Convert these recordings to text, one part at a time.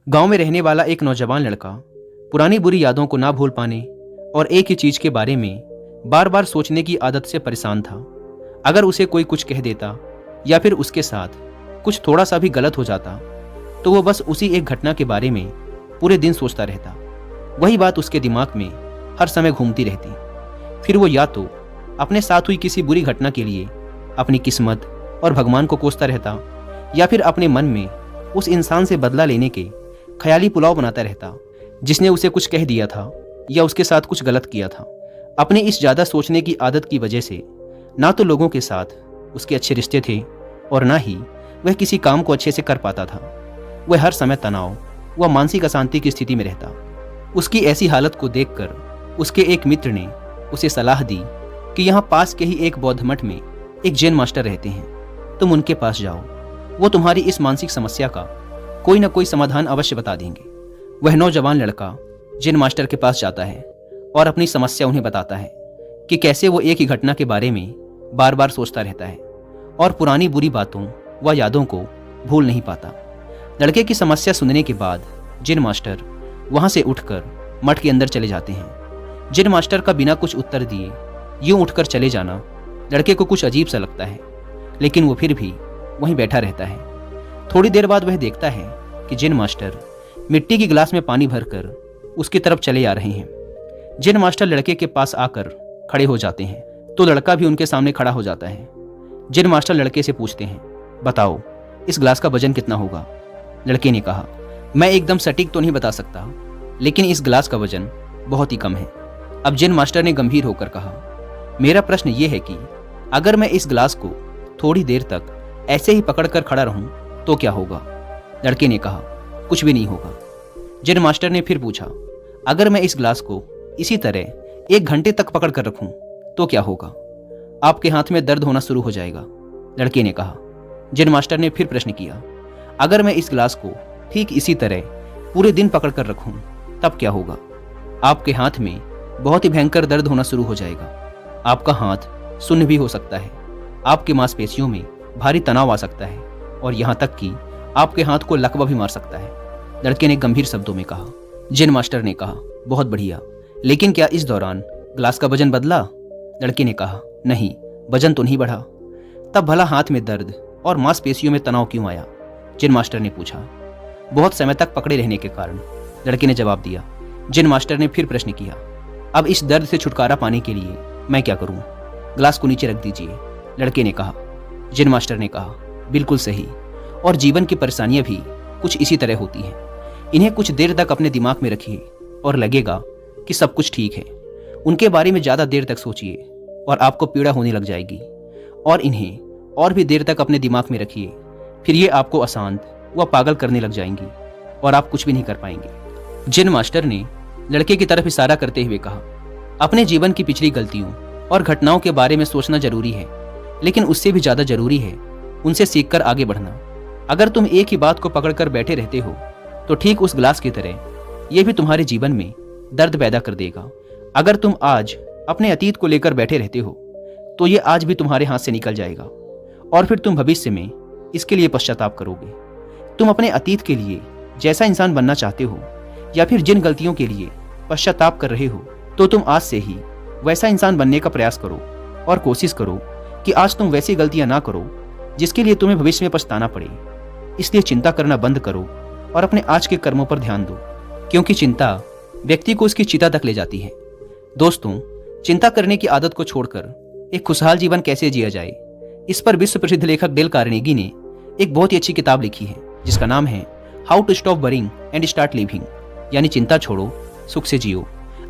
गांव में रहने वाला एक नौजवान लड़का पुरानी बुरी यादों को ना भूल पाने और एक ही चीज के बारे में बार बार सोचने की आदत से परेशान था। अगर उसे कोई कुछ कह देता या फिर उसके साथ कुछ थोड़ा सा भी गलत हो जाता तो वो बस उसी एक घटना के बारे में पूरे दिन सोचता रहता। वही बात उसके दिमाग में हर समय घूमती रहती। फिर वो या तो अपने साथ हुई किसी बुरी घटना के लिए अपनी किस्मत और भगवान को कोसता रहता या फिर अपने मन में उस इंसान से बदला लेने के ख्याली पुलाव बनाता रहता जिसने उसे कुछ कह दिया था या उसके साथ कुछ गलत किया था। अपने इस ज़्यादा सोचने की आदत की वजह से ना तो लोगों के साथ उसके अच्छे रिश्ते थे और ना ही वह किसी काम को अच्छे से कर पाता था। वह हर समय तनाव व मानसिक अशांति की स्थिति में रहता। उसकी ऐसी हालत को देखकर उसके एक मित्र ने उसे सलाह दी कि यहाँ पास के ही एक बौद्ध मठ में एक जैन मास्टर रहते हैं, तुम उनके पास जाओ, वो तुम्हारी इस मानसिक समस्या का कोई ना कोई समाधान अवश्य बता देंगे। वह नौजवान लड़का जैन मास्टर के पास जाता है और अपनी समस्या उन्हें बताता है कि कैसे वो एक ही घटना के बारे में बार बार सोचता रहता है और पुरानी बुरी बातों व यादों को भूल नहीं पाता। लड़के की समस्या सुनने के बाद जैन मास्टर वहां से उठकर मठ के अंदर चले जाते हैं। जैन मास्टर का बिना कुछ उत्तर दिए यूं उठकर चले जाना लड़के को कुछ अजीब सा लगता है, लेकिन वो फिर भी वहीं बैठा रहता है। थोड़ी देर बाद वह देखता है कि जैन मास्टर मिट्टी की गिलास में पानी भरकर उसकी तरफ चले आ रहे हैं। जैन मास्टर लड़के के पास आकर खड़े हो जाते हैं तो लड़का भी उनके सामने खड़ा हो जाता है। जैन मास्टर लड़के से पूछते हैं, बताओ इस गिलास का वजन कितना होगा? लड़के ने कहा, मैं एकदम सटीक तो नहीं बता सकता, लेकिन इस गिलास का वजन बहुत ही कम है। अब जैन मास्टर ने गंभीर होकर कहा, मेरा प्रश्न ये है कि अगर मैं इस गिलास को थोड़ी देर तक ऐसे ही पकड़कर खड़ा रहूं तो क्या होगा? लड़के ने कहा, कुछ भी नहीं होगा। जैन मास्टर ने फिर पूछा, अगर मैं इस गिलास को इसी तरह 1 घंटे तक पकड़ कर रखूं तो क्या होगा? आपके हाथ में दर्द होना शुरू हो जाएगा। लड़के ने कहा। जैन मास्टर ने फिर प्रश्न किया, अगर मैं इस गिलास को ठीक इसी तरह पूरे दिन पकड़ कर रखूं तब क्या होगा? आपके हाथ में बहुत ही भयंकर दर्द होना शुरू हो जाएगा। आपका हाथ सुन्न भी हो सकता है, आपके मांसपेशियों में भारी तनाव आ सकता है और यहाँ तक कि आपके हाथ को लकवा भी मार सकता है। लड़के ने गंभीर शब्दों में कहा। जैन मास्टर ने कहा, बहुत बढ़िया, लेकिन क्या इस दौरान गिलास का वजन बदला? लड़के ने कहा, नहीं, वजन तो नहीं बढ़ा। तब भला हाथ में दर्द और मांसपेशियों में तनाव क्यों आया? जैन मास्टर ने पूछा। बहुत समय तक पकड़े रहने के कारण, लड़के ने जवाब दिया। जैन मास्टर ने फिर प्रश्न किया, अब इस दर्द से छुटकारा पाने के लिए मैं क्या करूं? गिलास को नीचे रख दीजिए। लड़के ने कहा। जैन मास्टर ने कहा, बिल्कुल सही, और जीवन की परेशानियां भी कुछ इसी तरह होती हैं। इन्हें कुछ देर तक अपने दिमाग में रखिए और लगेगा कि सब कुछ ठीक है। उनके बारे में ज़्यादा देर तक सोचिए और आपको पीड़ा होने लग जाएगी, और इन्हें और भी देर तक अपने दिमाग में रखिए, फिर ये आपको अशांत व पागल करने लग जाएंगी और आप कुछ भी नहीं कर पाएंगे। जैन मास्टर ने लड़के की तरफ इशारा करते हुए कहा, अपने जीवन की पिछली गलतियों और घटनाओं के बारे में सोचना जरूरी है, लेकिन उससे भी ज़्यादा जरूरी है उनसे सीखकर आगे बढ़ना। अगर तुम एक ही बात को पकड़कर बैठे रहते हो तो ठीक उस गिलास की तरह यह भी तुम्हारे जीवन में दर्द पैदा कर देगा। अगर तुम आज अपने अतीत को लेकर बैठे रहते हो तो ये आज भी तुम्हारे हाथ से निकल जाएगा और फिर तुम भविष्य में इसके लिए पश्चाताप करोगे। तुम अपने अतीत के लिए जैसा इंसान बनना चाहते हो या फिर जिन गलतियों के लिए पश्चाताप कर रहे हो, तो तुम आज से ही वैसा इंसान बनने का प्रयास करो और कोशिश करो कि आज तुम वैसी गलतियां ना करो जिसके लिए तुम्हें भविष्य में पछताना पड़े। इसलिए चिंता करना बंद करो और अपने आज के कर्मों पर ध्यान दो, क्योंकि चिंता व्यक्ति को उसकी चिता तक ले जाती है। दोस्तों, चिंता करने की आदत को छोड़कर एक खुशहाल जीवन कैसे जिया जाए, इस पर विश्व प्रसिद्ध लेखक डेल कार्नेगी ने एक बहुत ही अच्छी किताब लिखी है जिसका नाम है how to stop worrying and start living, यानी चिंता छोड़ो, सुख से जियो।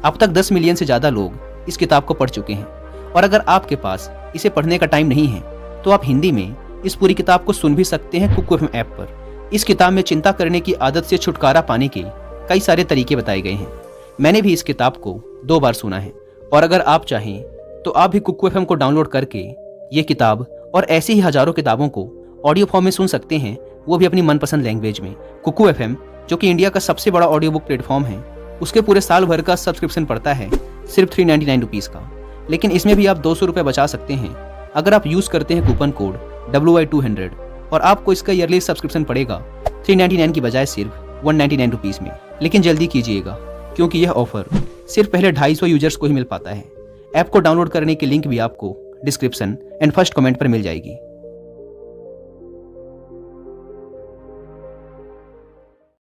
अब तक 10 मिलियन से ज़्यादा लोग इस किताब को पढ़ चुके हैं, और अगर आपके पास इसे पढ़ने का टाइम नहीं है तो आप हिंदी में इस पूरी किताब को सुन भी सकते हैं कुकू एफएम ऐप पर। इस किताब में चिंता करने की आदत से छुटकारा पाने के कई सारे तरीके बताए गए हैं। मैंने भी इस किताब को 2 बार सुना है, और अगर आप चाहें तो आप भी कुकू एफएम को डाउनलोड करके ये किताब और ऐसी ही हजारों किताबों को ऑडियो फॉर्म में सुन सकते हैं, वो भी अपनी मनपसंद लैंग्वेज में। कुकू एफएम, जो कि इंडिया का सबसे बड़ा ऑडियो बुक प्लेटफॉर्म है, उसके पूरे साल भर का सब्सक्रिप्शन पड़ता है सिर्फ 399 रुपीज़ का, लेकिन इसमें भी आप 200 रुपये बचा सकते हैं अगर आप यूज़ करते हैं कूपन कोड WI200, और आपको इसका ईयरली सब्सक्रिप्शन पड़ेगा 399 की बजाय सिर्फ ₹199 में। लेकिन जल्दी कीजिएगा क्योंकि यह ऑफर सिर्फ पहले 250 यूजर्स को ही मिल पाता है। ऐप को डाउनलोड करने की लिंक भी आपको डिस्क्रिप्शन एंड फर्स्ट कमेंट पर मिल जाएगी।